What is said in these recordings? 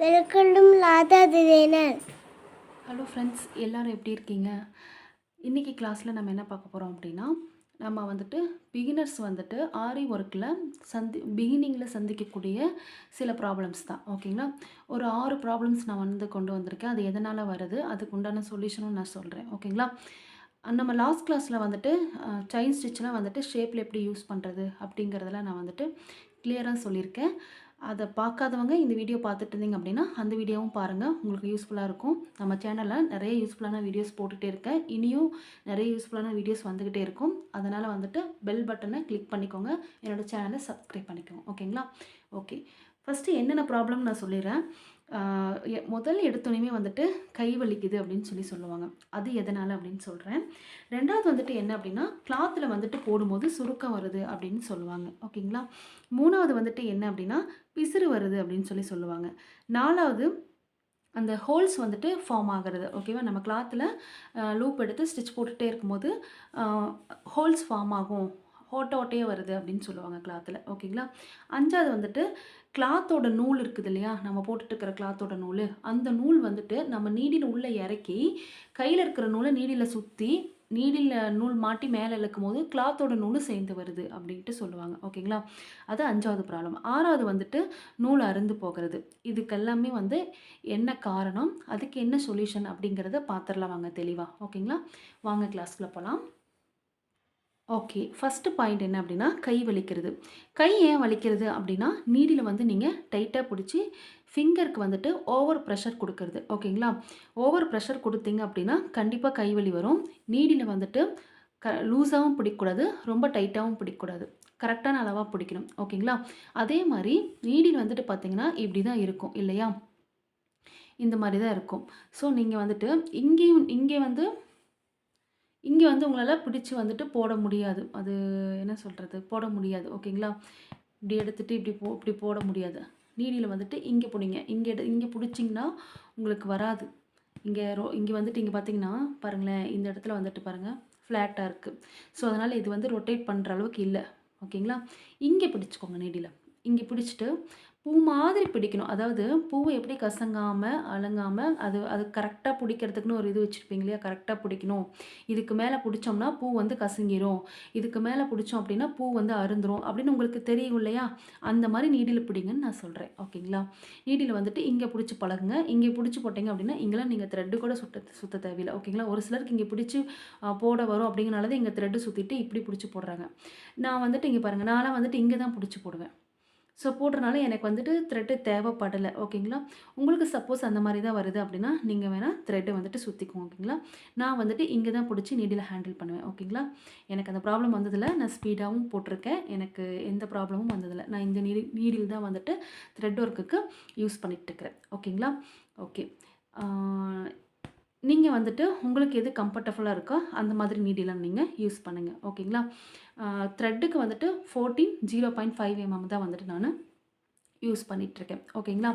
Welcome to Latha designer. Hello friends, எல்லோரும் எப்படி இருக்கீங்க? இன்றைக்கி கிளாஸில் நம்ம என்ன பார்க்க போகிறோம் அப்படின்னா, நம்ம வந்துட்டு பிகினர்ஸ் வந்துட்டு ஆரி ஒர்க்கில் பிகினிங்கில் சந்திக்கக்கூடிய சில ப்ராப்ளம்ஸ் தான். ஓகேங்களா? ஒரு 6 ப்ராப்ளம்ஸ் நான் கொண்டு வந்திருக்கேன். அது எதனால் வருது, அதுக்கு உண்டான சொல்யூஷனும் நான் சொல்கிறேன். ஓகேங்களா? நம்ம லாஸ்ட் கிளாஸில் வந்துட்டு செயின் ஸ்டிச்லாம் வந்துட்டு ஷேப்பில் எப்படி யூஸ் பண்ணுறது அப்படிங்கிறதெல்லாம் நான் வந்துட்டு கிளியராக சொல்லியிருக்கேன். அதை பார்க்காதவங்க இந்த வீடியோ பார்த்துட்டு இருந்தீங்க அப்படின்னா அந்த வீடியோவும் பாருங்கள், உங்களுக்கு யூஸ்ஃபுல்லாக இருக்கும். நம்ம சேனலில் நிறைய யூஸ்ஃபுல்லான வீடியோஸ் போட்டுகிட்டே இருக்கேன். இனியும் நிறைய யூஸ்ஃபுல்லான வீடியோஸ் வந்துக்கிட்டே இருக்கும். அதனால் வந்துட்டு பெல் பட்டனை கிளிக் பண்ணிக்கோங்க, என்னோடய சேனலை சப்ஸ்கிரைப் பண்ணிக்கோங்க. ஓகேங்களா? ஓகே, ஃபஸ்ட்டு என்னென்ன ப்ராப்ளம் நான் சொல்லிடுறேன். முதல் எடுத்தோடனே வந்துட்டு கை வலிக்குது அப்படின்னு சொல்லுவாங்க. அது எதனால் அப்படின்னு சொல்கிறேன். ரெண்டாவது வந்துட்டு என்ன அப்படின்னா, கிளாத்தில் வந்துட்டு போடும்போது சுருக்கம் வருது அப்படின்னு சொல்லுவாங்க. ஓகேங்களா? மூணாவது வந்துட்டு என்ன அப்படின்னா, பிசிறு வருது அப்படின்னு சொல்லுவாங்க. நாலாவது அந்த ஹோல்ஸ் வந்துட்டு ஃபார்ம் ஆகிறது. ஓகேவா? நம்ம கிளாத்தில் லூப் எடுத்து ஸ்டிச் போட்டுகிட்டே இருக்கும்போது ஹோல்ஸ் ஃபார்ம் ஆகும், ஓட்டையே வருது அப்படின்னு சொல்லுவாங்க கிளாத்தில். ஓகேங்களா? அஞ்சாவது வந்துட்டு கிளாத்தோட நூல் இருக்குது இல்லையா, நம்ம போட்டுட்டு இருக்கிற கிளாத்தோட நூல், அந்த நூல் வந்துட்டு நம்ம நீடில் உள்ளே இறக்கி கையில் இருக்கிற நூலை நீடில் சுற்றி நீடில் நூல் மாட்டி மேலே இழுக்கும் போது கிளாத்தோட நூல் சேர்ந்து வருது அப்படின்ட்டு சொல்லுவாங்க. ஓகேங்களா? அது அஞ்சாவது ப்ராப்ளம். ஆறாவது வந்துட்டு நூல் அருந்து போகிறது. இதுக்கெல்லாமே வந்து என்ன காரணம், அதுக்கு என்ன சொல்யூஷன் அப்படிங்கிறத பார்த்துடலாம் வாங்க தெளிவாக. ஓகேங்களா? வாங்க கிளாஸ்க்குள்ளே போகலாம். ஓகே, ஃபஸ்ட்டு பாயிண்ட் என்ன அப்படின்னா, கை வலிக்கிறது. கை ஏன் வலிக்கிறது அப்படின்னா, நீடில் வந்து நீங்கள் டைட்டாக பிடிச்சி ஃபிங்கருக்கு வந்துட்டு ஓவர் ப்ரெஷர் கொடுக்கறது. ஓகேங்களா? ஓவர் ப்ரெஷர் கொடுத்தீங்க அப்படின்னா கண்டிப்பாக கை வலி வரும். நீடில் வந்துட்டு லூஸாகவும் பிடிக்கக்கூடாது, ரொம்ப டைட்டாகவும் பிடிக்கக்கூடாது, கரெக்டான அளவாக பிடிக்கணும். ஓகேங்களா? அதே மாதிரி நீடில் வந்துட்டு பார்த்தீங்கன்னா இப்படி தான் இருக்கும் இல்லையா, இந்த மாதிரி தான் இருக்கும். ஸோ நீங்கள் வந்துட்டு இங்கே வந்து உங்களால் பிடிச்சி வந்துட்டு போட முடியாது. அது என்ன சொல்கிறது, போட முடியாது. ஓகேங்களா? இப்படி எடுத்துகிட்டு இப்படி போட முடியாது. நீடியில் வந்துட்டு இங்கே பிடிங்க, இங்கே பிடிச்சிங்கன்னா உங்களுக்கு வராது. இங்கே வந்துட்டு இங்கே பார்த்தீங்கன்னா பாருங்களேன், இந்த இடத்துல வந்துட்டு பாருங்கள் ஃப்ளாட்டாக இருக்குது. ஸோ அதனால் இது வந்து ரொட்டேட் பண்ணுற அளவுக்கு இல்லை. ஓகேங்களா? இங்கே பிடிச்சிக்கோங்க நீடியில். இங்கே பிடிச்சிட்டு பூ மாதிரி பிடிக்கணும். அதாவது பூவை எப்படி கசங்காமல் அலங்காமல் அது கரெக்டாக பிடிக்கிறதுக்குன்னு ஒரு இது வச்சுருப்பீங்க இல்லையா, கரெக்டாக பிடிக்கணும். இதுக்கு மேலே பிடிச்சோம்னா பூ வந்து கசங்கிரும், இதுக்கு மேலே பிடிச்சோம் அப்படின்னா பூ வந்து அருந்துரும் அப்படின்னு உங்களுக்கு தெரியும் இல்லையா, அந்த மாதிரி நீடில் பிடிங்கன்னு நான் சொல்கிறேன். ஓகேங்களா? நீடில் வந்துட்டு இங்கே பிடிச்சி பழகுங்க. இங்கே பிடிச்சி போட்டிங்க அப்படின்னா இங்கெல்லாம் நீங்கள் த்ரெட்டு கூட சுத்த தேவையில்லை. ஓகேங்களா? ஒரு சிலருக்கு இங்கே பிடிச்சி போட வரும் அப்படிங்கிறனால தான் இங்கே த்ரெட்டு சுற்றிட்டு இப்படி பிடிச்சி போடுறாங்க. நான் வந்துட்டு இங்கே பாருங்கள், நான்லாம் வந்துட்டு இங்கே தான் பிடிச்சி போடுவேன். ஸோ போடுறனால எனக்கு வந்துட்டு த்ரெட்டு தேவைப்படலை. ஓகேங்களா? உங்களுக்கு சப்போஸ் அந்த மாதிரி தான் வருது அப்படின்னா நீங்கள் வேணால் த்ரெட்டை வந்துட்டு சுற்றிக்குவோம். ஓகேங்களா? நான் வந்துட்டு இங்கே தான் பிடிச்சி நீடில் ஹேண்டில் பண்ணுவேன். ஓகேங்களா? எனக்கு அந்த ப்ராப்ளம் வந்ததில்லை. நான் ஸ்பீடாகவும் போட்டிருக்கேன், எனக்கு எந்த ப்ராப்ளமும் வந்ததில்லை. நான் இந்த நீடில் தான் வந்துட்டு த்ரெட் ஒர்க்குக்கு யூஸ் பண்ணிகிட்ருக்கிறேன். ஓகேங்களா? ஓகே, நீங்கள் வந்துட்டு உங்களுக்கு எது கம்ஃபர்டபுளாக இருக்கோ அந்த மாதிரி நீடிலாம் நீங்கள் யூஸ் பண்ணுங்கள். ஓகேங்களா? த்ரெட்டுக்கு வந்துட்டு 0.5 mm தான் வந்துட்டு நான் யூஸ் பண்ணிகிட்ருக்கேன். ஓகேங்களா?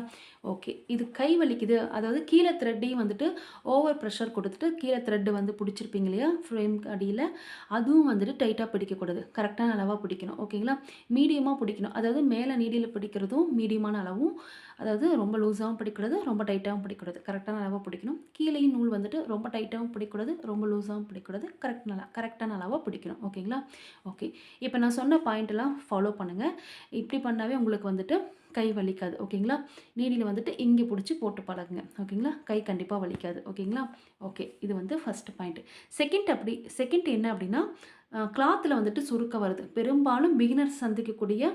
ஓகே, இது கை வலிக்குது, அதாவது கீழே த்ரெட்டையும் வந்துட்டு ஓவர் ப்ரெஷர் கொடுத்துட்டு கீழே த்ரெட்டு வந்து பிடிச்சிருப்பீங்க இல்லையா ஃப்ரேம் அடியில், அதுவும் வந்துட்டு டைட்டாக பிடிக்கக்கூடாது, கரெக்டான அளவாக பிடிக்கணும். ஓகேங்களா? மீடியமாக பிடிக்கணும். அதாவது மேலே நீடியில் பிடிக்கிறதும் மீடியமான அளவும், அதாவது ரொம்ப லூஸாகவும் பிடிக்கூடாது, ரொம்ப டைட்டாகவும் பிடிக்கூடாது, கரெக்டான அளவாக பிடிக்கணும். கீழேயும் நூல் வந்துட்டு ரொம்ப டைட்டாகவும் பிடிக்கூடாது, ரொம்ப லூஸாகவும் பிடிக்கூடாது, கரெக்டான அளவாக பிடிக்கணும். ஓகேங்களா? ஓகே, இப்போ நான் சொன்ன பாயிண்ட்டெல்லாம் ஃபாலோ பண்ணுங்கள். இப்படி பண்ணாவே உங்களுக்கு வந்துட்டு கை வலிக்காது. ஓகேங்களா? நீடியில் வந்துட்டு இங்கே பிடிச்சி போட்டு பழகுங்க. ஓகேங்களா? கை கண்டிப்பாக வலிக்காது. ஓகேங்களா? ஓகே, இது வந்து ஃபஸ்ட்டு பாயிண்ட். செகண்ட் என்ன அப்படின்னா, கிளாத்தில் வந்துட்டு சுருக்க வருது. பெரும்பாலும் பிகினர்ஸ் சந்திக்கக்கூடிய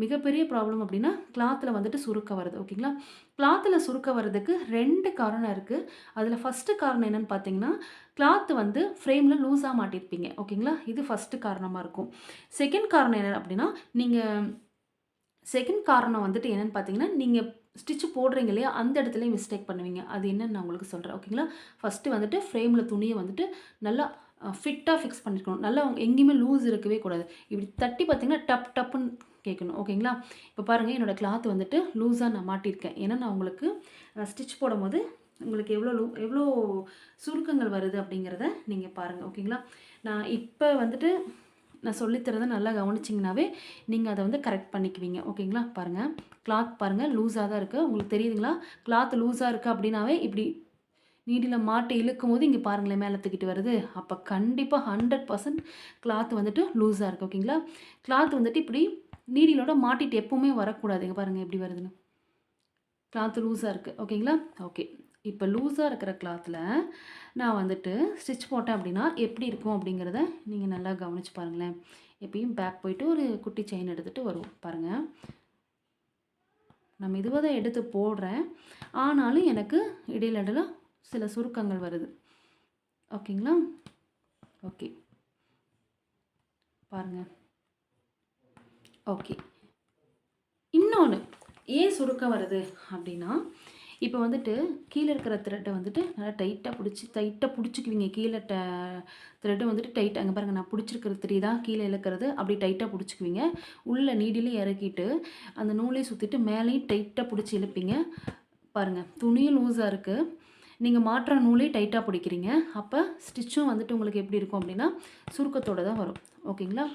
மிகப்பெரிய ப்ராப்ளம் அப்படின்னா கிளாத்தில் வந்துட்டு சுருக்க வருது. ஓகேங்களா? கிளாத்தில் சுருக்க வர்றதுக்கு 2 காரணம் இருக்குது. அதில் ஃபஸ்ட்டு காரணம் என்னென்னு பார்த்தீங்கன்னா, கிளாத்து வந்து ஃப்ரேமில் லூஸாக மாட்டியிருப்பீங்க. ஓகேங்களா? இது ஃபஸ்ட்டு காரணமாக இருக்கும். செகண்ட் காரணம் என்ன அப்படின்னா, செகண்ட் காரணம் வந்துட்டு என்னென்னு பார்த்தீங்கன்னா, நீங்கள் ஸ்டிச்சு போடுறீங்க இல்லையா, அந்த இடத்துலையும் மிஸ்டேக் பண்ணுவீங்க. அது என்னன்னு நான் உங்களுக்கு சொல்கிறேன். ஓகேங்களா? ஃபஸ்ட்டு வந்துட்டு ஃப்ரேமில் துணியை வந்துட்டு நல்லா ஃபிட்டாக ஃபிக்ஸ் பண்ணிக்கணும். நல்லா எங்கேயுமே லூஸ் இருக்கவே கூடாது. இப்படி தட்டி பார்த்தீங்கன்னா டப்புன்னு கேட்கணும். ஓகேங்களா? இப்போ பாருங்கள், என்னோடய கிளாத் வந்துட்டு லூஸாக நான் மாட்டியிருக்கேன். ஏன்னா நான் உங்களுக்கு ஸ்டிச் போடும்போது உங்களுக்கு எவ்வளோ சுருக்கங்கள் வருது அப்படிங்கிறத நீங்கள் பாருங்கள். ஓகேங்களா? நான் இப்போ வந்துட்டு நான் சொல்லித்தரதை நல்லா கவனிச்சிங்கனாவே நீங்கள் அதை வந்து கரெக்ட் பண்ணிக்குவீங்க. ஓகேங்களா? பாருங்கள், கிளாத் பாருங்கள் லூஸாக தான் இருக்குது. உங்களுக்கு தெரியுதுங்களா? கிளாத் லூஸாக இருக்குது அப்படின்னாவே இப்படி நீடில் மாட்டி இழுக்கும்போது இங்கே பாருங்களேன் மேலே தூக்கிட்டு வருது. அப்போ கண்டிப்பாக 100% கிளாத் வந்துட்டு லூஸாக இருக்குது. ஓகேங்களா? கிளாத் வந்துட்டு இப்படி நீடிலோட மாட்டிட்டு எப்பவுமே வரக்கூடாது. இங்கே பாருங்கள் எப்படி வருதுன்னு. கிளாத் லூஸாக இருக்குது. ஓகேங்களா? ஓகே. இப்போ லூஸாக இருக்கிற கிளாத்தில் நான் வந்துட்டு ஸ்டிச் போட்டேன் அப்படின்னா எப்படி இருக்கும் அப்படிங்கிறத நீங்கள் நல்லா கவனித்து பாருங்களேன். எப்பயும் பேக் போயிட்டு ஒரு குட்டி செயின் எடுத்துகிட்டு வருவோம் பாருங்கள். நான் மெதுவாக தான் எடுத்து போடுறேன். ஆனாலும் எனக்கு இடையில சில சுருக்கங்கள் வருது. ஓகேங்களா? ஓகே பாருங்கள். ஓகே. இன்னொன்று ஏன் சுருக்கம் வருது அப்படின்னா, இப்போ வந்துட்டு கீழே இருக்கிற த்ரெட்டை வந்துட்டு நல்லா டைட்டாக பிடிச்சிக்குவீங்க. கீழே த்ரெட்டை வந்துட்டு டைட்டாக அங்கே பாருங்கள், நான் பிடிச்சிருக்கிறது தெரியுதா? கீழே இழுக்கிறது அப்படி டைட்டாக பிடிச்சிக்குவீங்க. உள்ள நீடிலே இறக்கிட்டு அந்த நூலையும் சுற்றிட்டு மேலேயும் டைட்டாக பிடிச்சி இழுப்பீங்க. பாருங்கள், துணியும் லூஸாக இருக்குது. நீங்கள் மாற்ற நூலே டைட்டாக பிடிக்கிறீங்க. அப்போ ஸ்டிச்சும் வந்துட்டு உங்களுக்கு எப்படி இருக்கும் அப்படின்னா சுருக்கத்தோடு தான் வரும். ஓகேங்களா?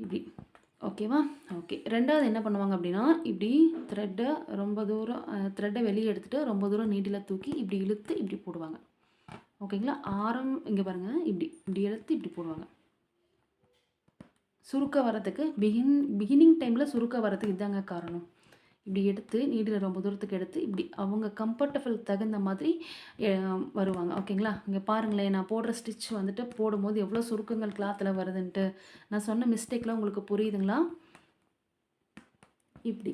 இப்படி ஓகேவா? ஓகே. ரெண்டாவது என்ன பண்ணுவாங்க அப்படின்னா, இப்படி த்ரெட்டை வெளியே எடுத்துகிட்டு ரொம்ப தூரம் நீடில் தூக்கி இப்படி இழுத்து இப்படி போடுவாங்க. ஓகேங்களா? ஆரம் இங்கே பாருங்கள், இப்படி இழுத்து இப்படி போடுவாங்க. சுருக்க வரத்துக்கு பிகினிங் டைமில் சுருக்க வரத்துக்கு இதாங்க காரணம். இப்படி எடுத்து நீடில் ரொம்ப தூரத்துக்கு எடுத்து இப்படி அவங்க கம்ஃபர்டபுள் தகுந்த மாதிரி வருவாங்க. ஓகேங்களா? இங்கே பாருங்களேன், நான் போடுற ஸ்டிச் வந்துட்டு போடும்போது எவ்வளோ சுருக்கங்கள் கிளாத்தில் வருதுன்ட்டு. நான் சொன்ன மிஸ்டேக்லாம் உங்களுக்கு புரியுதுங்களா? இப்படி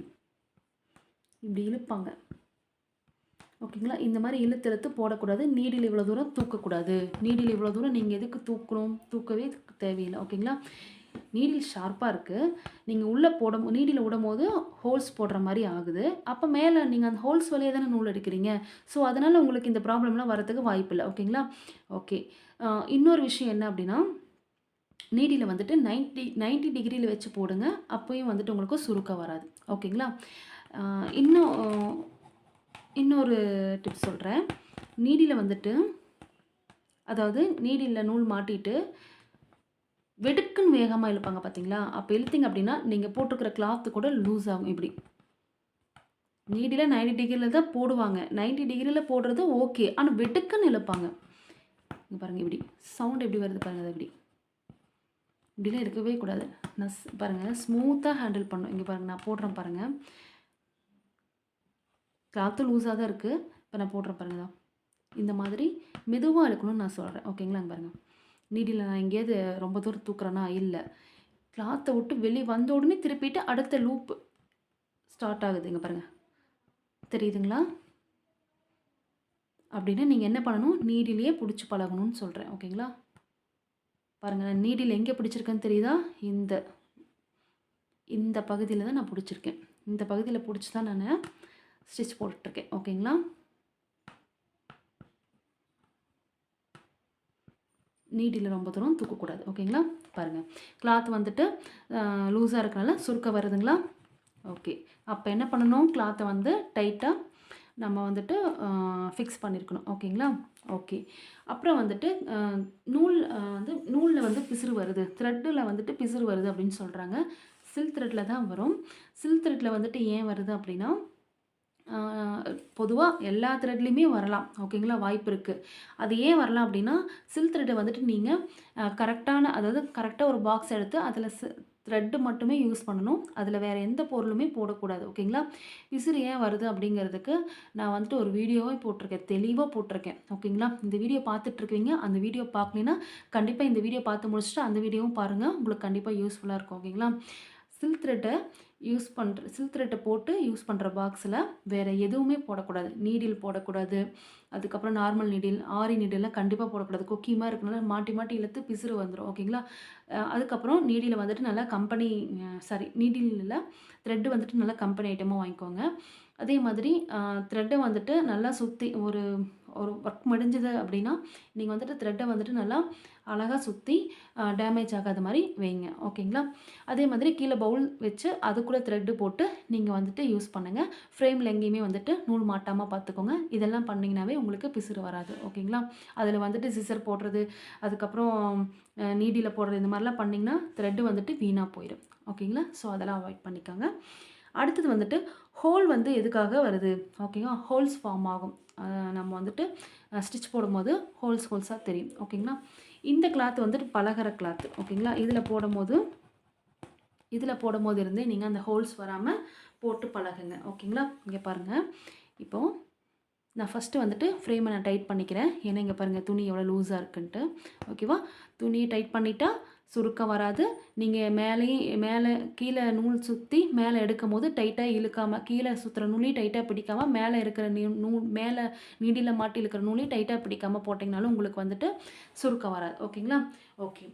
இழுப்பாங்க. ஓகேங்களா? இந்த மாதிரி இழுத்து போடக்கூடாது. நீடில் இவ்வளோ தூரம் தூக்கக்கூடாது. நீடில் இவ்வளோ தூரம் நீங்கள் எதுக்கு தூக்கவே தேவையில்லை. ஓகேங்களா? நீடில் ஷார்ப்பாக இருக்குது. நீங்கள் உள்ளே நீடில் விடும்போது ஹோல்ஸ் போடுற மாதிரி ஆகுது. அப்போ மேலே நீங்கள் அந்த ஹோல்ஸ் வழியாக தானே நூல் எடுக்கிறீங்க. ஸோ அதனால் உங்களுக்கு இந்த ப்ராப்ளம்லாம் வரதுக்கு வாய்ப்பில்லை. ஓகேங்களா? ஓகே. இன்னொரு விஷயம் என்ன அப்படின்னா, நீடில் வந்துட்டு 90 டிகிரியில் வச்சு போடுங்க. அப்போயும் வந்துட்டு உங்களுக்கு சுருக்கம் வராது. ஓகேங்களா? இன்னொரு டிப்ஸ் சொல்கிறேன். நீடில் வந்துட்டு அதாவது நீடில் நூல் மாட்டிட்டு வெடுக்குன்னு வேகமாக இழுப்பாங்க பார்த்தீங்களா? அப்போ இழுத்தீங்க அப்படின்னா நீங்கள் போட்டிருக்கிற கிளாத்து கூட லூஸ் ஆகும். இப்படி நீடில் 90 டிகிரியில் தான் போடுவாங்க. 90 டிகிரியில் போடுறது ஓகே. ஆனால் வெடுக்குன்னு இழுப்பாங்க. இங்கே பாருங்கள், இப்படி சவுண்ட் எப்படி வருது பாருங்கள். அது இப்படிலாம் இருக்கவே கூடாது. நான் பாருங்கள் ஸ்மூத்தாக ஹேண்டில் பண்ணும். இங்கே பாருங்கள், நான் போடுறேன் பாருங்கள். கிளாத்து லூஸாக தான் இருக்குது. இப்போ நான் போடுறேன் பாருங்கள். இந்த மாதிரி மெதுவாக இழுக்கணும்னு நான் சொல்கிறேன். ஓகேங்களா? பாருங்கள், நீடில் நான் எங்கேயாவது ரொம்ப தூரம் தூக்குறேன்னா இல்லை. கிளாத்தை விட்டு வெளியே வந்த உடனே திருப்பிட்டு அடுத்த லூப் ஸ்டார்ட் ஆகுது. இங்கே பாருங்கள், தெரியுதுங்களா? அப்படின்னா நீங்கள் என்ன பண்ணணும், நீடிலேயே பிடிச்சி பழகணும்னு சொல்கிறேன். ஓகேங்களா? பாருங்கள், நான் நீடில் எங்கே பிடிச்சிருக்கேன்னு தெரியுதா? இந்த பகுதியில் தான் நான் பிடிச்சிருக்கேன். இந்த பகுதியில் பிடிச்சி தான் நான் ஸ்டிச் போட்டுட்ருக்கேன். ஓகேங்களா? நீடில் ரொம்ப தூரம் தூக்கக்கூடாது. ஓகேங்களா? பாருங்கள், கிளாத் வந்துட்டு லூஸாக இருக்கனால சுருக்க வருதுங்களா? ஓகே. அப்போ என்ன பண்ணணும், கிளாத்தை வந்து டைட்டாக நம்ம வந்துட்டு ஃபிக்ஸ் பண்ணியிருக்கணும். ஓகேங்களா? ஓகே. அப்புறம் வந்துட்டு நூலில் வந்து பிசுறு வருது, த்ரெட்டில் வந்துட்டு பிசுறு வருது அப்படின்னு சொல்கிறாங்க. சில்க் த்ரெட்டில் தான் வரும். சில்க் த்ரெட்டில் வந்துட்டு ஏன் வருது அப்படின்னா, பொதுவாக எல்லா த்ரெட்லேயுமே வரலாம். ஓகேங்களா? வாய்ப்பு இருக்குது. அது ஏன் வரலாம் அப்படின்னா, சில்க் த்ரெட்டை வந்துட்டு நீங்கள் கரெக்டாக ஒரு பாக்ஸ் எடுத்து அதில் த்ரெட்டு மட்டுமே யூஸ் பண்ணணும். அதில் வேறு எந்த பொருளுமே போடக்கூடாது. ஓகேங்களா? விசிறு ஏன் வருது அப்படிங்கிறதுக்கு நான் வந்துட்டு ஒரு வீடியோவே போட்டிருக்கேன், தெளிவாக போட்டிருக்கேன். ஓகேங்களா? இந்த வீடியோ பார்த்துட்ருக்கீங்க. அந்த வீடியோ பார்க்கலைன்னா கண்டிப்பாக இந்த வீடியோ பார்த்து முடிச்சுட்டு அந்த வீடியோவும் பாருங்கள். உங்களுக்கு கண்டிப்பாக யூஸ்ஃபுல்லாக இருக்கும். ஓகேங்களா? சில்க் த்ரெட்டை போட்டு யூஸ் பண்ணுற பாக்ஸில் வேறு எதுவுமே போடக்கூடாது. நீடில் போடக்கூடாது. அதுக்கப்புறம் நார்மல் நீடில், ஆரி நீடில்லாம் கண்டிப்பாக போடக்கூடாது. கொக்கியமாக இருக்கனால மாட்டி இழுத்து பிசுறு வந்துடும். ஓகேங்களா? அதுக்கப்புறம் நீடில் வந்துட்டு நல்லா நீடிலில் த்ரெட்டு வந்துட்டு நல்லா கம்பெனி ஐட்டமாக வாங்கிக்கோங்க. அதே மாதிரி த்ரெட்டை வந்துட்டு நல்லா சுற்றி ஒரு ஒர்க் முடிஞ்சது அப்படின்னா நீங்கள் வந்துட்டு த்ரெட்டை வந்துட்டு நல்லா அழகாக சுற்றி டேமேஜ் ஆகாத மாதிரி வைங்க. ஓகேங்களா? அதே மாதிரி கீழே பவுல் வச்சு அதுக்குள்ளே கூட த்ரெட்டு போட்டு நீங்கள் வந்துட்டு யூஸ் பண்ணுங்கள். ஃப்ரேமில் எங்கேயுமே வந்துட்டு நூல் மாட்டாமல் பார்த்துக்கோங்க. இதெல்லாம் பண்ணிங்கனாவே உங்களுக்கு பிசுறு வராது. ஓகேங்களா? அதில் வந்துட்டு சிசர் போடுறது, அதுக்கப்புறம் நீடியில் போடுறது இந்த மாதிரிலாம் பண்ணிங்கன்னா த்ரெட்டு வந்துட்டு வீணாக போயிடும். ஓகேங்களா? ஸோ அதெல்லாம் அவாய்ட் பண்ணிக்கோங்க. அடுத்தது வந்துட்டு ஹோல் வந்து எதுக்காக வருது? ஓகேங்களா? ஹோல்ஸ் ஃபார்ம் ஆகும். நம்ம வந்துட்டு ஸ்டிச் போடும்போது ஹோல்ஸாக தெரியும். ஓகேங்களா? இந்த கிளாத் வந்துட்டு பலகர கிளாத். ஓகேங்களா? இதில் போடும்போது இருந்தே நீங்கள் அந்த ஹோல்ஸ் வராமல் போட்டு பழகுங்க. ஓகேங்களா? இங்கே பாருங்கள். இப்போது நான் ஃபஸ்ட்டு வந்துட்டு ஃப்ரேமை நான் டைட் பண்ணிக்கிறேன். ஏன்னா இங்கே பாருங்கள் துணி எவ்வளோ லூஸாக இருக்குன்ட்டு. ஓகேவா? துணியை டைட் பண்ணிட்டா சுருக்கம் வராது. நீங்கள் மேலே கீழே நூல் சுற்றி மேலே எடுக்கும்போது டைட்டாக இழுக்காமல், கீழே சுற்றுற நூலையும் டைட்டாக பிடிக்காமல், மேலே இருக்கிற நூல் மேலே நீடியில் மாட்டி இருக்கிற நூலையும் டைட்டாக பிடிக்காமல் போட்டிங்கனாலும் உங்களுக்கு வந்துட்டு சுருக்கம் வராது. ஓகேங்களா? ஓகே.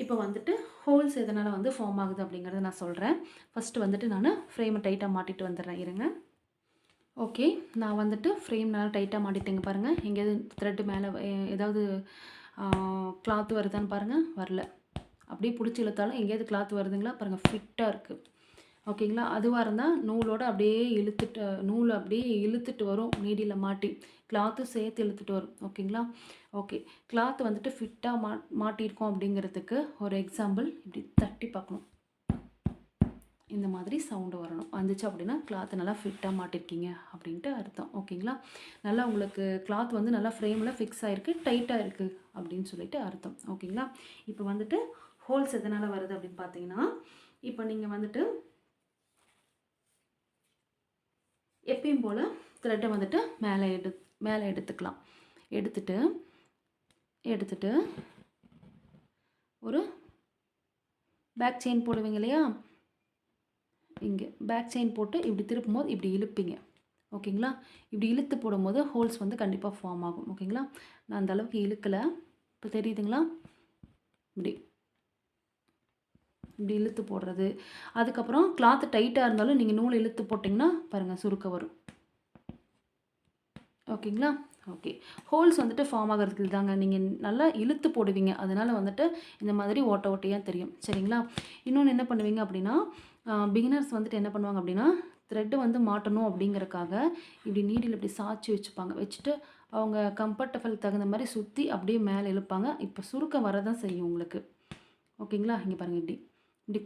இப்போ வந்துட்டு ஹோல்ஸ் எதனால் வந்து ஃபார்ம் ஆகுது அப்படிங்கிறத நான் சொல்கிறேன். ஃபஸ்ட்டு வந்துட்டு நான் ஃப்ரேமை டைட்டாக மாட்டிட்டு வந்துடுறேன். இருங்க. ஓகே, நான் வந்துட்டு ஃப்ரேம் நல்லா டைட்டாக மாட்டிட்டேங்க பாருங்கள். எங்கேயாவது த்ரெட்டு மேலே ஏதாவது கிளாத் வருதான்னு பாருங்கள். வரல. அப்படியே பிடிச்சி இழுத்தாலும் எங்கேயாவது கிளாத் வருதுங்களா பாருங்கள், ஃபிட்டாக இருக்குது. ஓகேங்களா? அதுவாக இருந்தால் நூலோடு அப்படியே நூல் அப்படியே இழுத்துட்டு வரும். நீடியில் மாட்டி கிளாத்தும் சேர்த்து இழுத்துட்டு வரும். ஓகேங்களா? ஓகே, கிளாத் வந்துட்டு ஃபிட்டாக மாட்டியிருக்கோம் அப்படிங்கிறதுக்கு ஒரு எக்ஸாம்பிள் இப்படி தட்டி பார்க்கணும். இந்த மாதிரி சவுண்டு வரணும். வந்துச்சு அப்படின்னா கிளாத் நல்லா ஃபிட்டாக மாட்டிருக்கீங்க அப்படின்ட்டு அர்த்தம். ஓகேங்களா? நல்லா உங்களுக்கு கிளாத் வந்து நல்லா ஃப்ரேமில் ஃபிக்ஸ் ஆகிருக்கு, டைட்டாக இருக்குது அப்படின்னு சொல்லிட்டு அர்த்தம். ஓகேங்களா? இப்போ வந்துட்டு ஹோல்ஸ் எதனால் வருது அப்படின்னு பார்த்தீங்கன்னா, இப்போ நீங்கள் வந்துட்டு எப்பயும் போல் த்ரெட்டை வந்துட்டு மேலே எடுத்துக்கலாம். எடுத்துட்டு ஒரு பேக் செயின் போடுவீங்க இல்லையா? இங்கே பேக் செயின் போட்டு இப்படி திருப்பும் போது இப்படி இழுப்பீங்க. ஓகேங்களா? இப்படி இழுத்து போடும்போது ஹோல்ஸ் வந்து கண்டிப்பாக ஃபார்ம் ஆகும். ஓகேங்களா? நான் அந்த அளவுக்கு இழுக்கலை. இப்போ தெரியுதுங்களா? இப்படி இழுத்து போடுறது. அதுக்கப்புறம் கிளாத்து டைட்டாக இருந்தாலும் நீங்கள் நூல் இழுத்து போட்டிங்கன்னா பாருங்கள் சுருக்க வரும். ஓகேங்களா? ஓகே, ஹோல்ஸ் வந்துட்டு ஃபார்ம் ஆகிறதுக்கு இதுதாங்க. நீங்கள் நல்லா இழுத்து போடுவீங்க, அதனால் வந்துட்டு இந்த மாதிரி ஓட்டையாக தெரியும். சரிங்களா? இன்னொன்று என்ன பண்ணுவீங்க அப்படின்னா, பிகினர்ஸ் வந்துட்டு என்ன பண்ணுவாங்க அப்படின்னா, த்ரெட்டு வந்து மாட்டணும் அப்படிங்கிறக்காக இப்படி நீடில் இப்படி சாய்ச்சி வச்சுட்டு அவங்க கம்ஃபர்டபுள் தகுந்த மாதிரி சுற்றி அப்படியே மேலே இழுப்பாங்க. இப்போ சுருக்கம் வரதான் செய்யும் உங்களுக்கு. ஓகேங்களா? இங்கே பாருங்கள், இப்படி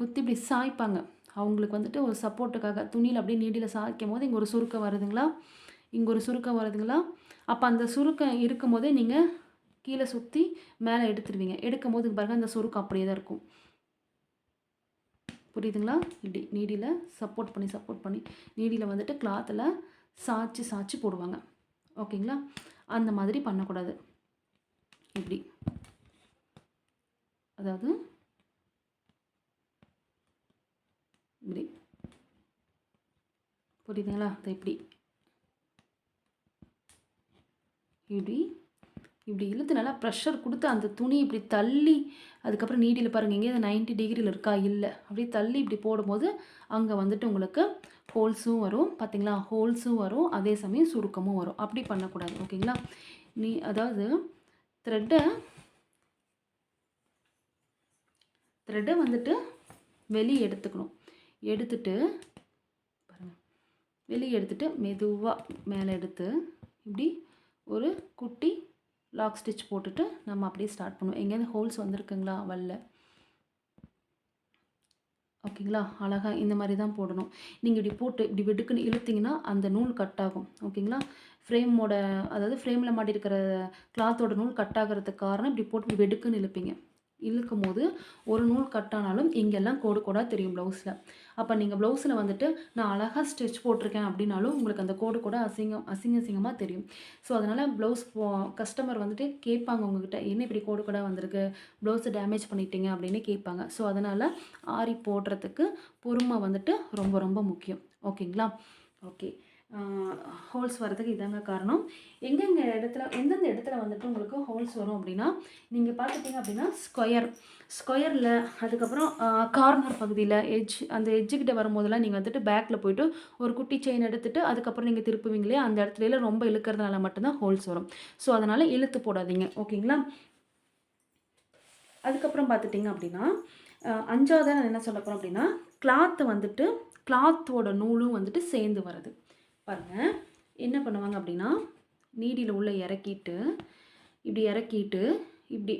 குத்தி இப்படி சாய்ப்பாங்க. அவங்களுக்கு வந்துட்டு ஒரு சப்போர்ட்டுக்காக துணியில் அப்படியே நீடியில் சாய்க்கும் போது இங்கே ஒரு சுருக்கம் வருதுங்களா? அப்போ அந்த சுருக்கம் இருக்கும் போதே நீங்கள் கீழே சுற்றி மேலே எடுத்துடுவீங்க. எடுக்கும் போது பாருங்கள் அந்த சுருக்கம் அப்படியே தான் இருக்கும். புரியுதுங்களா? இப்படி நீடியில் சப்போர்ட் பண்ணி நீடியில் வந்துட்டு கிளாத்தில் சாய்ச்சி போடுவாங்க. ஓகேங்களா? அந்த மாதிரி பண்ணக்கூடாது. இப்படி, அதாவது இப்படி, புரியுதுங்களா? இப்படி இழுத்து நல்லா ப்ரெஷர் கொடுத்து அந்த துணி இப்படி தள்ளி, அதுக்கப்புறம் நீடியில் பாருங்கள் எங்கேயாவது 90 டிகிரியில் இருக்கா? இல்லை. அப்படியே தள்ளி இப்படி போடும்போது அங்கே வந்துட்டு உங்களுக்கு ஹோல்ஸும் வரும். பார்த்தீங்களா? ஹோல்ஸும் வரும், அதே சமயம் சுருக்கமும் வரும். அப்படி பண்ணக்கூடாது. ஓகேங்களா? அதாவது த்ரெட்டை வந்துட்டு வெளியே எடுத்துக்கணும். வெளியே எடுத்துட்டு மெதுவாக மேலே எடுத்து இப்படி ஒரு குட்டி லாக் ஸ்டிச் போட்டுட்டு நம்ம அப்படியே ஸ்டார்ட் பண்ணுவோம். எங்கேயாவது ஹோல்ஸ் வந்திருக்குங்களா? வரல. ஓகேங்களா? அழகாக இந்த மாதிரி தான் போடணும். நீங்கள் இப்படி போட்டு இப்படி வெடுக்குன்னு இழுத்திங்கன்னா அந்த நூல் கட் ஆகும். ஓகேங்களா? அதாவது ஃப்ரேமில் மாட்டிருக்கிற கிளாத்தோட நூல் கட் ஆகிறதுக்கு காரணம் இப்படி போட்டு இப்படி வெடுக்குன்னு இழுக்கும் போது ஒரு நூல் கட் ஆனாலும் இங்கெல்லாம் கோடாக தெரியும் ப்ளவுஸில். அப்போ நீங்கள் ப்ளவுஸில் வந்துட்டு நான் அழகாக ஸ்டிச் போட்டிருக்கேன் அப்படின்னாலும் உங்களுக்கு அந்த கோடு அசிங்கமாக தெரியும். ஸோ அதனால் கஸ்டமர் வந்துட்டு கேட்பாங்க உங்ககிட்ட, என்ன இப்படி கோடாக வந்திருக்கு, ப்ளவுஸை டேமேஜ் பண்ணிட்டீங்க அப்படின்னு கேட்பாங்க. ஸோ அதனால் ஆரி போடுறதுக்கு பொறுமை வந்துட்டு ரொம்ப ரொம்ப முக்கியம். ஓகேங்களா? ஓகே, ஹோல்ஸ் வரதுக்கு இதாங்க காரணம். எந்தெந்த இடத்துல வந்துட்டு உங்களுக்கு ஹோல்ஸ் வரும் அப்படின்னா, நீங்கள் பார்த்துட்டிங்க அப்படின்னா ஸ்கொயரில், அதுக்கப்புறம் கார்னர் பகுதியில் அந்த எட்ஜுக்கிட்ட வரும்போதெல்லாம் நீங்கள் வந்துட்டு பேக்கில் போய்ட்டு ஒரு குட்டி செயின் எடுத்துகிட்டு அதுக்கப்புறம் நீங்கள் திருப்புவீங்களே, அந்த இடத்துல ரொம்ப இழுக்கிறதுனால மட்டும்தான் ஹோல்ஸ் வரும். ஸோ அதனால் இழுத்து போடாதீங்க. ஓகேங்களா? அதுக்கப்புறம் பார்த்துட்டிங்க அப்படின்னா, 5வதா நான் என்ன சொல்ல போகிறேன் அப்படின்னா, கிளாத்து வந்துட்டு கிளாத்தோட நூலும் வந்துட்டு சேர்ந்து வருது. பாருங்கள் என்ன பண்ணுவாங்க அப்படின்னா, நீடியில் உள்ளே இறக்கிட்டு இப்படி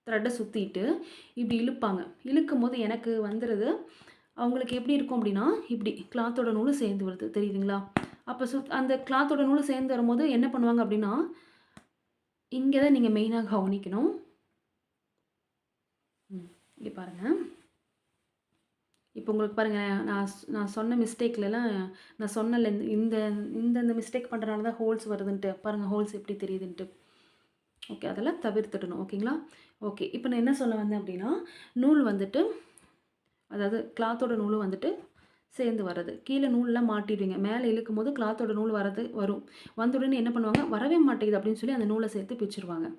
த்ரெட்டை சுற்றிட்டு இப்படி இழுப்பாங்க. இழுக்கும் போது எனக்கு வந்துடுது. அவங்களுக்கு எப்படி இருக்கும் அப்படின்னா, இப்படி கிளாத்தோட நூலும் சேர்ந்து வருது தெரியுதுங்களா? அப்போ அந்த கிளாத்தோட நூலும் சேர்ந்து வரும்போது என்ன பண்ணுவாங்க அப்படின்னா, இங்கே தான் நீங்கள் மெயினாக கவனிக்கணும். இங்கே பாருங்கள். இப்போ உங்களுக்கு பாருங்கள், நான் சொன்ன மிஸ்டேக்லலாம் நான் சொன்னல இந்த இந்த மிஸ்டேக் பண்ணுறனால தான் ஹோல்ஸ் வருதுன்ட்டு. பாருங்கள் ஹோல்ஸ் எப்படி தெரியுதுன்ட்டு. ஓகே, அதெல்லாம் தவிர்த்துடணும். ஓகேங்களா? ஓகே, இப்போ நான் என்ன சொல்ல வந்தேன் அப்படின்னா, நூல் வந்துட்டு அதாவது கிளாத்தோட நூலும் வந்துட்டு சேர்ந்து வர்றது. கீழே நூல்லாம் மாட்டிடுவீங்க. மேலே இழுக்கும் போது கிளாத்தோட நூல் வரும். வந்த உடனே என்ன பண்ணுவாங்க, வரவே மாட்டேங்குது அப்படின்னு சொல்லி அந்த நூலை சேர்த்து பிச்சிருவாங்க.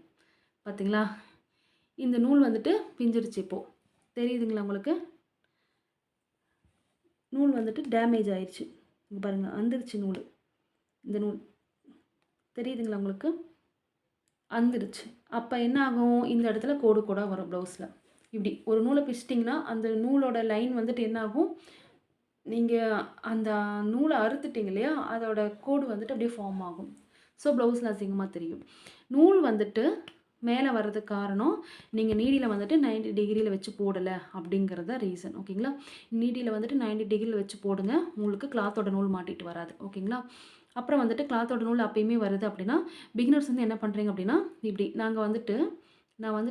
பார்த்தீங்களா? இந்த நூல் வந்துட்டு பிஞ்சிருச்சு. இப்போது தெரியுதுங்களா உங்களுக்கு? நூல் வந்துட்டு டேமேஜ் ஆயிடுச்சு. இங்கே பாருங்கள், அந்துருச்சு நூல். இந்த நூல் தெரியுதுங்களா உங்களுக்கு? அந்துருச்சு. அப்போ என்ன ஆகும், இந்த இடத்துல கோடு கோடாக வரும் ப்ளவுஸில். இப்படி ஒரு நூலை பிச்சிட்டிங்கன்னா அந்த நூலோட லைன் வந்துட்டு என்ன ஆகும், நீங்கள் அந்த நூலை அறுத்துட்டிங்க இல்லையா, அதோட கோடு வந்துட்டு அப்படியே ஃபார்ம் ஆகும். ஸோ ப்ளவுஸில் அசிங்கமாக தெரியும். நூல் வந்துட்டு மேலே வர்றதுக்கு காரணம், நீங்கள் நீடியில் வந்துட்டு 90 டிகிரியில் வச்சு போடலை அப்படிங்கிறது தான் ரீசன். ஓகேங்களா? நீடியில் வந்துட்டு 90 டிகிரியில் வச்சு போடுங்க, உங்களுக்கு கிளாத்தோட நூல் மாட்டிட்டு வராது. ஓகேங்களா? அப்புறம் வந்துட்டு கிளாத்தோட நூல் அப்பயுமே வருது அப்படின்னா, பிகினர்ஸ் வந்து என்ன பண்ணுறீங்க அப்படின்னா, இப்படி நான் வந்துட்டு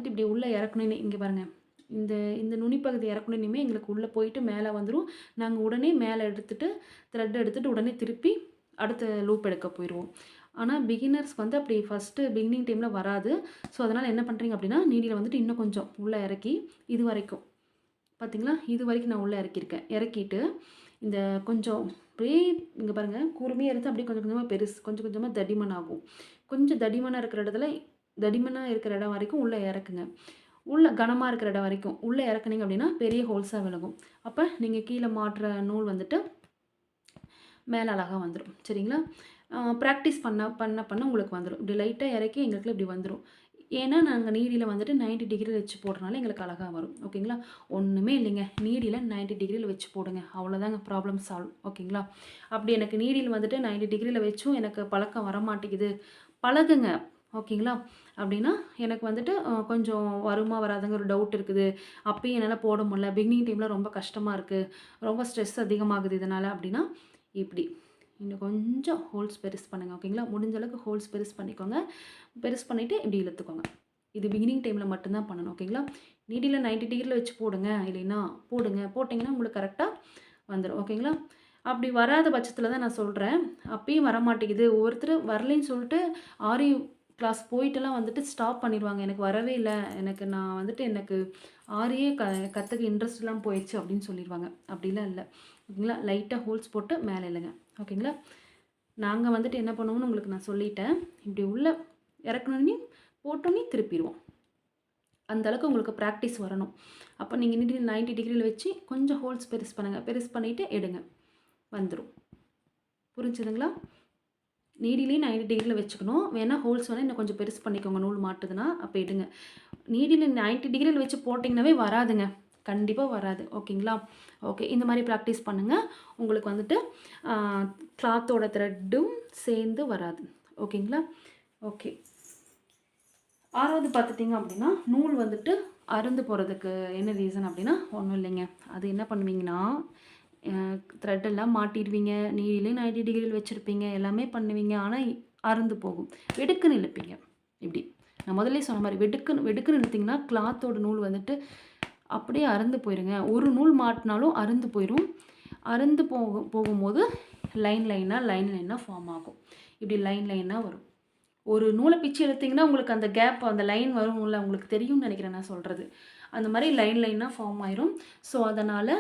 இப்படி உள்ளே இறக்கணுன்னு இங்கே பாருங்கள், இந்த இந்த நுனிப்பகுதி இறக்கணுன்னுமே எங்களுக்கு உள்ளே போயிட்டு மேலே வந்துடும். நாங்கள் உடனே மேலே எடுத்துகிட்டு த்ரெட் எடுத்துகிட்டு உடனே திருப்பி அடுத்த லூப் எடுக்க போயிடுவோம். ஆனால் பிகினர்ஸ் வந்து அப்படி ஃபஸ்ட்டு பிகினிங் டைமில் வராது. ஸோ அதனால் என்ன பண்ணுறீங்க அப்படின்னா, நீடியில் வந்துட்டு இன்னும் கொஞ்சம் உள்ளே இறக்கி இது வரைக்கும் பார்த்தீங்களா, இது வரைக்கும் நான் உள்ளே இறக்கியிருக்கேன். இறக்கிட்டு இந்த கொஞ்சம் அப்படியே இங்கே பாருங்கள், கூர்மையாக எடுத்து அப்படியே கொஞ்சம் கொஞ்சமாக கொஞ்சம் கொஞ்சமாக தடிமன் ஆகும். கொஞ்சம் தடிமனாக இருக்கிற இடத்துல தடிமனாக இருக்கிற இடம் வரைக்கும் உள்ளே இறக்குங்க. உள்ளே கனமாக இருக்கிற இடம் வரைக்கும் உள்ளே இறக்குனீங்க அப்படின்னா பெரிய ஹோல்ஸாக விலகும். அப்போ நீங்கள் கீழே மாட்டுற நூல் வந்துட்டு மேலே அழகாக வந்துடும். சரிங்களா? ப்ராக்டிஸ் பண்ண உங்களுக்கு வந்துடும். இப்படி லைட்டாக இறக்கி எங்களுக்கு இப்படி வந்துடும். ஏன்னா நாங்கள் நீடியில் வந்துட்டு 90 டிகிரியில் வச்சு போடுறனால எங்களுக்கு அழகாக வரும். ஓகேங்களா? ஒன்றுமே இல்லைங்க, நீடியில் 90 டிகிரியில் வச்சு போடுங்க, அவ்வளோதாங்க ப்ராப்ளம் சால்வ். ஓகேங்களா? அப்படி எனக்கு நீடியில் வந்துட்டு 90 டிகிரியில் வச்சும் எனக்கு பழக்கம் வர மாட்டேங்குது, பழகுங்க. ஓகேங்களா? அப்படின்னா எனக்கு வந்துட்டு கொஞ்சம் வருமா வராதுங்க ஒரு டவுட் இருக்குது, அப்பயும் என்னால் போட முடியல, பிகினிங் டைமில் ரொம்ப கஷ்டமாக இருக்குது, ரொம்ப ஸ்ட்ரெஸ் அதிகமாகுது இதனால் அப்படின்னா, இப்படி இன்னும் கொஞ்சம் ஹோல்ஸ் பெருசு பண்ணுங்கள். ஓகேங்களா? முடிஞ்ச அளவுக்கு ஹோல்ஸ் பெருசு பண்ணிக்கோங்க. பெருசு பண்ணிவிட்டு இப்படி இழுத்துக்கோங்க. இது பிகினிங் டைமில் மட்டும்தான் பண்ணணும். ஓகேங்களா? நீடியில் 90 டிகிரியில் வச்சு போடுங்க, இல்லைன்னா போட்டிங்கன்னா உங்களுக்கு கரெக்டாக வந்துடும். ஓகேங்களா? அப்படி வராத பட்சத்தில் தான் நான் சொல்கிறேன், அப்பயும் வரமாட்டேங்குது. ஒவ்வொருத்தர் வரலைன்னு சொல்லிட்டு ஆரி கிளாஸ் போயிட்டுலாம் வந்துட்டு ஸ்டாப் பண்ணிடுவாங்க. எனக்கு வரவே இல்லை, எனக்கு ஆரியே கற்றுக்க இன்ட்ரெஸ்ட்லாம் போயிடுச்சு அப்படின்னு சொல்லிடுவாங்க. அப்படிலாம் இல்லை. ஓகேங்களா? லைட்டாக ஹோல்ஸ் போட்டு மேலே இல்லைங்க. ஓகேங்களா? நாங்கள் வந்துட்டு என்ன பண்ணுவோம்னு உங்களுக்கு நான் சொல்லிட்டேன். இப்படி உள்ள இறக்கணுன்னே போட்டோன்னே திருப்பிடுவோம். அந்தளவுக்கு உங்களுக்கு ப்ராக்டிஸ் வரணும். அப்போ நீங்கள் 90 டிகிரியில் வச்சு கொஞ்சம் ஹோல்ஸ் பெருசு பண்ணுங்கள். பெருசு பண்ணிவிட்டு எடுங்க, வந்துடும். புரிஞ்சுதுங்களா? நீடிலே 90 டிகிரியில் வச்சுக்கணும். வேணால் ஹோல்ஸ் வேணால் இன்னும் கொஞ்சம் பெருசு பண்ணிக்கோங்க, நூல் மாட்டுதுன்னா அப்போ எடுங்க. நீடியில் 90 டிகிரியில் வச்சு போட்டிங்கனாவே வராதுங்க, கண்டிப்பாக வராது. ஓகேங்களா? ஓகே, இந்த மாதிரி ப்ராக்டிஸ் பண்ணுங்கள். உங்களுக்கு வந்துட்டு கிளாத்தோட த்ரெட்டும் சேர்ந்து வராது. ஓகேங்களா? ஓகே, 6வது பார்த்துட்டிங்க அப்படின்னா, நூல் வந்துட்டு அறுந்து போகிறதுக்கு என்ன ரீசன் அப்படின்னா, ஒன்றும் இல்லைங்க. அது என்ன பண்ணுவீங்கன்னா, த்ரெட்டெல்லாம் மாட்டிடுவீங்க, நீடிலே 90 டிகிரியில் வச்சுருப்பீங்க, எல்லாமே பண்ணுவீங்க, ஆனால் அறுந்து போகும். வெடுக்குன்னு இழுப்பீங்க. இப்படி நான் முதல்ல சொன்ன மாதிரி வெடுக்குன்னு இழுத்திங்கன்னா கிளாத்தோட நூல் வந்துட்டு அப்படியே அறுந்து போயிருங்க. ஒரு நூல் மாட்டினாலும் அறுந்து போயிடும். அறுந்து போகும்போது லைனாக ஃபார்ம் ஆகும். இப்படி லைனாக வரும். ஒரு நூலை பிச்சு எடுத்திங்கன்னா உங்களுக்கு அந்த கேப், அந்த லைன் வரும்ல, உங்களுக்கு தெரியும்னு நினைக்கிறேன் நான் சொல்கிறது. அந்த மாதிரி லைனாக ஃபார்ம் ஆயிரும். ஸோ அதனால்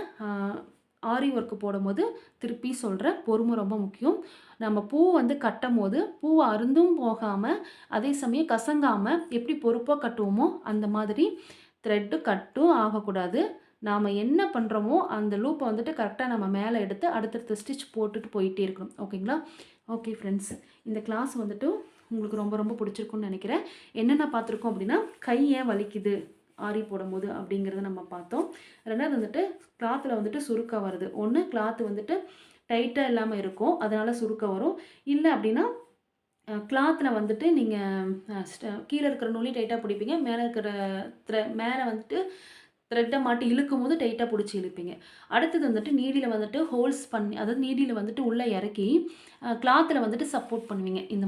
ஆரி ஒர்க்கு போடும்போது திருப்பி சொல்கிறேன், பொறுமை ரொம்ப முக்கியம். நம்ம பூ வந்து கட்டும் போது பூவை அருந்தும் போகாமல், அதே சமயம் கசங்காமல் எப்படி பொறுப்பாக கட்டுவோமோ அந்த மாதிரி த்ரெட்டு கட்டும் ஆகக்கூடாது. நாம் என்ன பண்ணுறோமோ அந்த லூப்பை வந்துட்டு கரெக்டாக நம்ம மேலே எடுத்து அடுத்தடுத்த ஸ்டிச் போட்டுட்டு போயிட்டே இருக்கணும். ஓகேங்களா? ஓகே ஃப்ரெண்ட்ஸ், இந்த கிளாஸ் வந்துட்டு உங்களுக்கு ரொம்ப ரொம்ப பிடிச்சிருக்குன்னு நினைக்கிறேன். என்னென்ன பார்த்துருக்கோம் அப்படின்னா, கை ஏன் வலிக்குது ஆரி போடும்போது அப்படிங்கிறத நம்ம பார்த்தோம். ரெண்டாவது வந்துட்டு கிளாத்தில் வந்துட்டு சுருக்கம் வருது. ஒன்று கிளாத் வந்துட்டு டைட்டாக இல்லாமல் இருக்கும், அதனால் சுருக்கம் வரும். இல்லை அப்படின்னா கிளாத்தில் வந்துட்டு நீங்கள் கீழே இருக்கிற நூலையும் டைட்டாக பிடிப்பீங்க, மேலே இருக்கிற மேலே வந்துட்டு த்ரெட்டை மாட்டி இழுக்கும் போது டைட்டாக பிடிச்சி இழுப்பீங்க. அடுத்தது வந்துட்டு நீடியில் வந்துட்டு ஹோல்ஸ் பண்ணி, அதாவது நீடியில் வந்துட்டு உள்ளே இறக்கி கிளாத்தில் வந்துட்டு சப்போர்ட் பண்ணுவீங்க. இந்த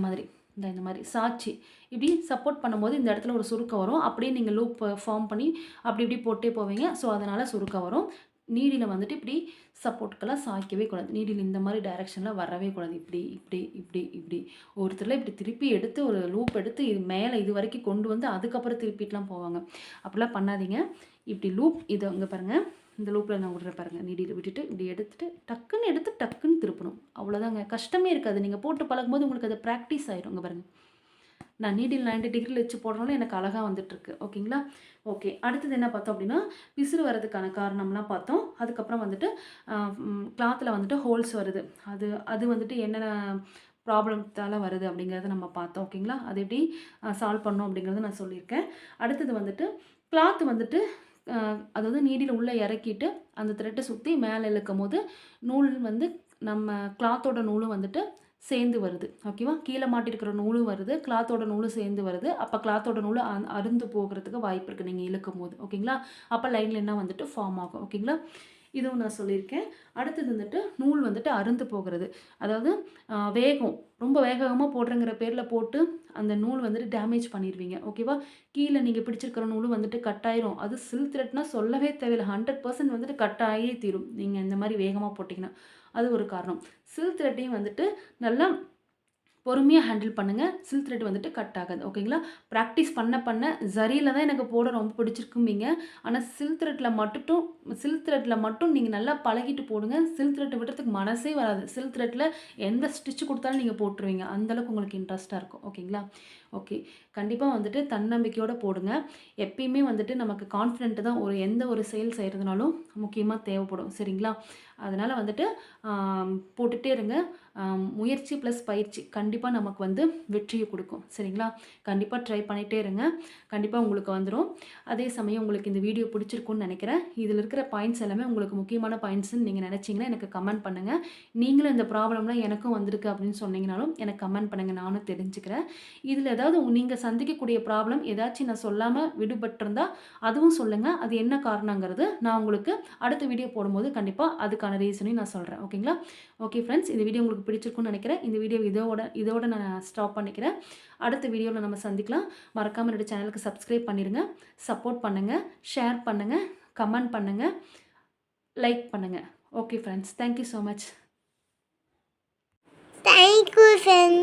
மாதிரி சாய்ச்சி இப்படி சப்போர்ட் பண்ணும்போது இந்த இடத்துல ஒரு சுருக்கம் வரும். அப்படியே நீங்கள் லூப் ஃபார்ம் பண்ணி அப்படி இப்படி போட்டே போவீங்க. ஸோ அதனால் சுருக்கம் வரும். நீடியில் வந்துட்டு இப்படி சப்போர்ட்டுக்கெல்லாம் சாய்க்கவே கூடாது. நீடியில் இந்த மாதிரி டைரெக்ஷனில் வரவே கூடாது. இப்படி இப்படி இப்படி இப்படி ஒருத்தரில் இப்படி திருப்பி எடுத்து ஒரு லூப் எடுத்து இது மேலே இது வரைக்கும் கொண்டு வந்து அதுக்கப்புறம் திருப்பிட்டுலாம் போவாங்க. அப்படிலாம் பண்ணாதீங்க. இப்படி லூப் இது அங்கே பாருங்கள், இந்த லூப்பில் நான் விடுற பாருங்கள், நீடியில் விட்டுட்டு இப்படி எடுத்துட்டு டக்குன்னு திருப்பணும். அவ்வளோதாங்க, கஷ்டமே இருக்காது. நீங்கள் போட்டு பழகும்போது உங்களுக்கு அது ப்ராக்டிஸ் ஆகிடும். இங்கே பாருங்கள், நான் நீடில் 90 டிகிரியில் வச்சு போடுறதுனால எனக்கு அழகாக வந்துட்டுருக்கு. ஓகேங்களா? ஓகே, அடுத்தது என்ன பார்த்தோம் அப்படின்னா பிசுறு வரதுக்கான காரணம்லாம் பார்த்தோம். அதுக்கப்புறம் வந்துட்டு கிளாத்தில் வந்துட்டு ஹோல்ஸ் வருது. அது வந்துட்டு என்னென்ன ப்ராப்ளத்தால் வருது அப்படிங்கிறத நம்ம பார்த்தோம். ஓகேங்களா? அது எப்படி சால்வ் பண்ணோம் அப்படிங்கிறத நான் சொல்லியிருக்கேன். அடுத்தது வந்துட்டு கிளாத் வந்துட்டு அதாவது நீடியில் உள்ளே இறக்கிட்டு அந்த த்ரெட்டை சுற்றி மேலே இழுக்கும் போது நூல் வந்து நம்ம கிளாத்தோட நூலும் வந்துட்டு சேர்ந்து வருது. ஓகேவா? கீழே மாட்டிருக்கிற நூலும் வருது, கிளாத்தோட நூலும் சேர்ந்து வருது. அப்போ கிளாத்தோட நூல் அருந்து போகிறதுக்கு வாய்ப்பு இருக்குது நீங்கள் இழுக்கும் போது. ஓகேங்களா? அப்போ லைனில் என்ன வந்துட்டு ஃபார்ம் ஆகும். ஓகேங்களா? இதுவும் நான் சொல்லியிருக்கேன். அடுத்தது வந்துட்டு நூல் வந்துட்டு அருந்து போகிறது. அதாவது வேகம் ரொம்ப வேகமாக போடுறங்கிற பேரில் போட்டு அந்த நூல் வந்துட்டு டேமேஜ் பண்ணிடுவீங்க. ஓகேவா? கீழே நீங்கள் பிடிச்சிருக்கிற நூலும் வந்துட்டு கட்டாயிரும். அது சில்க் த்ரெட்னா சொல்லவே தேவையில்லை, 100% வந்துட்டு கட்டாயே தீரும் நீங்கள் இந்த மாதிரி வேகமாக போட்டிங்கன்னா. அது ஒரு காரணம். சில்க் த்ரெட்டையும் வந்துட்டு நல்லா பொறுமையாக ஹேண்டில் பண்ணுங்கள். சில்க் த்ரெட் வந்துட்டு கட் ஆகாது. ஓகேங்களா? ப்ராக்டிஸ் பண்ண ஜரியில் தான் எனக்கு போட ரொம்ப பிடிச்சிருக்கும்பீங்க. ஆனால் சில்க் த்ரெட்டில் மட்டும் நீங்கள் நல்லா பழகிட்டு போடுங்க. சில்க் த்ரெட்டை விடுறதுக்கு மனசே வராது. சில்க் த்ரெட்டில் எந்த ஸ்டிச் கொடுத்தாலும் நீங்கள் போட்டுருவீங்க. அந்தளவுக்கு உங்களுக்கு இன்ட்ரெஸ்ட்டாக இருக்கும். ஓகேங்களா? ஓகே, கண்டிப்பாக வந்துட்டு தன்னம்பிக்கையோடு போடுங்க. எப்பயுமே வந்துட்டு நமக்கு கான்ஃபிடென்ட் தான் எந்த ஒரு செயல் செய்கிறதுனாலும் முக்கியமாக தேவைப்படும். சரிங்களா? அதனால் வந்துட்டு போட்டுகிட்டே இருங்க. முயற்சி ப்ளஸ் பயிற்சி கண்டிப்பாக நமக்கு வந்து வெற்றியை கொடுக்கும். சரிங்களா? கண்டிப்பாக ட்ரை பண்ணிகிட்டே இருங்க. கண்டிப்பாக உங்களுக்கு வந்துடும். அதே சமயம் உங்களுக்கு இந்த வீடியோ பிடிச்சிருக்குன்னு நினைக்கிறேன். இதில் இருக்கிற பாயிண்ட்ஸ் எல்லாமே உங்களுக்கு முக்கியமான பாயிண்ட்ஸ்ன்னு நீங்கள் நினச்சிங்கன்னா எனக்கு கமெண்ட் பண்ணுங்கள். நீங்களும் இந்த ப்ராப்ளம்லாம் எனக்கும் வந்திருக்கு அப்படின்னு சொன்னீங்கனாலும் எனக்கு கமெண்ட் பண்ணுங்கள், நானும் தெரிஞ்சுக்கிறேன். இதில் ஏதாவது நீங்கள் சந்திக்கக்கூடிய ப்ராப்ளம் ஏதாச்சும் நான் சொல்லாமல் விடுபட்டிருந்தால் அதுவும் சொல்லுங்கள். அது என்ன காரணங்கிறது நான் உங்களுக்கு அடுத்த வீடியோ போடும்போது கண்டிப்பாக அதுக்கான ரீசனையும் நான் சொல்கிறேன். ஓகேங்களா? ஓகே ஃப்ரெண்ட்ஸ், இந்த வீடியோ உங்களுக்கு பிடிச்சிருக்குன்னு நினைக்கிறேன். இந்த வீடியோ இதோட நான் ஸ்டாப் பண்ணிக்கிறேன். அடுத்த வீடியோவில் நம்ம சந்திக்கலாம். மறக்காமல் என்னோட சேனலுக்கு சப்ஸ்கிரைப் பண்ணிடுங்க. சப்போர்ட் பண்ணுங்கள், ஷேர் பண்ணுங்கள், கமெண்ட் பண்ணுங்கள், லைக் பண்ணுங்கள். Okay friends, thank you so much. Thank you friend.